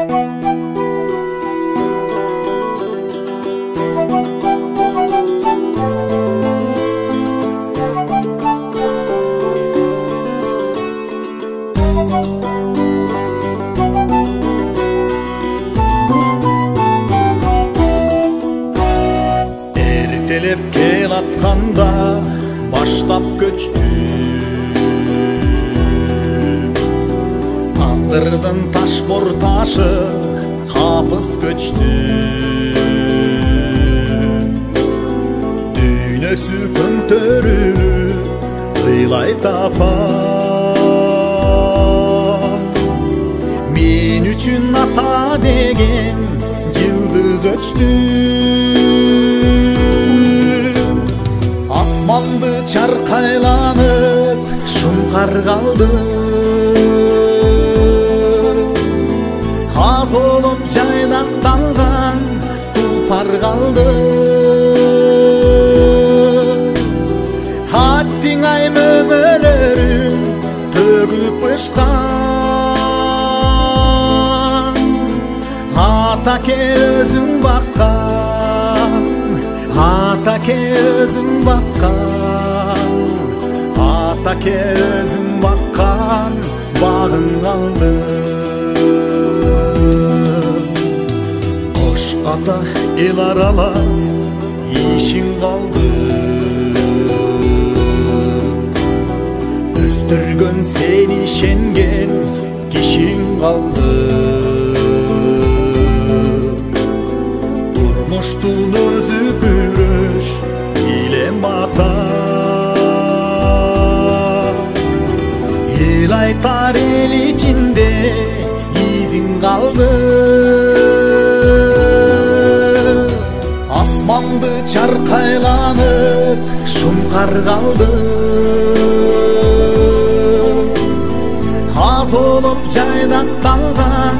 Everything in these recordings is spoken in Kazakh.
Ertelep kel atkanda başlap göçtü. Tağdırdın taş bortaşı kapız göçtü. Düynösü köntörülüp kıylay tapan. Men üçün ata degen yıldız öçtü. Asmandı çarkaylanıp şunkar kaldı. Az olup jaydaktalgan tulpar kaldı. Hattin ay mömölörün tөгүп ышкан. Атаке өзүң баккан, атаке өзүң баккан, атаке өзүң баккан багың калды. Кош ата эл аралап ишиң калды. Өстүргөн сени ишенген кишиң калды. Турмуштун өзү күрөш илем ата. Эл айтар эл ичинде изиң калды. Асманды чаркайланып шумкар калды. Az olup jaydакталган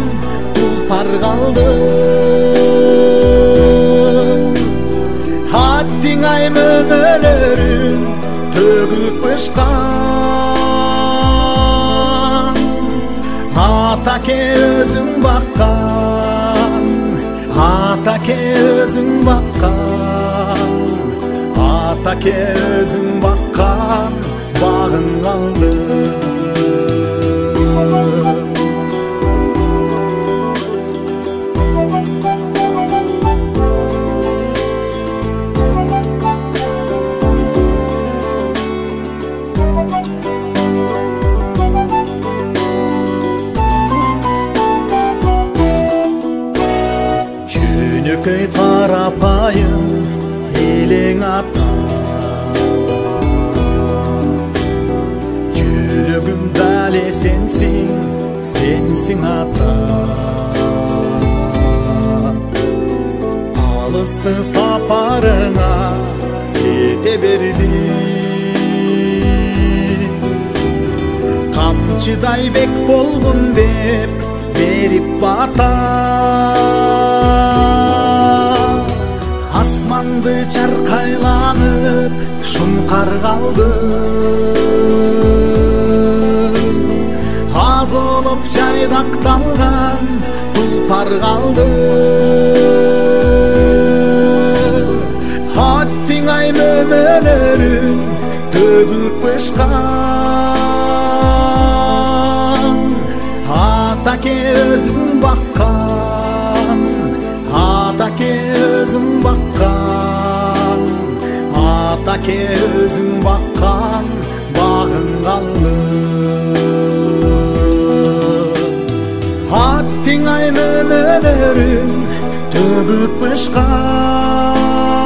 tulpar kaldı. Hattin ay mömölörün tөгүп ышкан. Атаке өзүң баккан, атаке өзүң баккан, атаке өзүң баккан багың калды. Жөнөкөй карапайым элең ата. Жүрөгүм дале сенсиң, сенсиң ата. Алысты сапарыңа кете берди. Камчыдай бек болгун деп берип бата. Асманды чаркайланып шумкар калды. Az olup jaydакталган tulpar kaldı. Hattin ay mömölörün tөгүп ышкан. Атаке өзүң баккан, атаке өзүң баккан, атаке өзүң баккан багың калды. Hattin ay mömölörün tөгүп ышкан.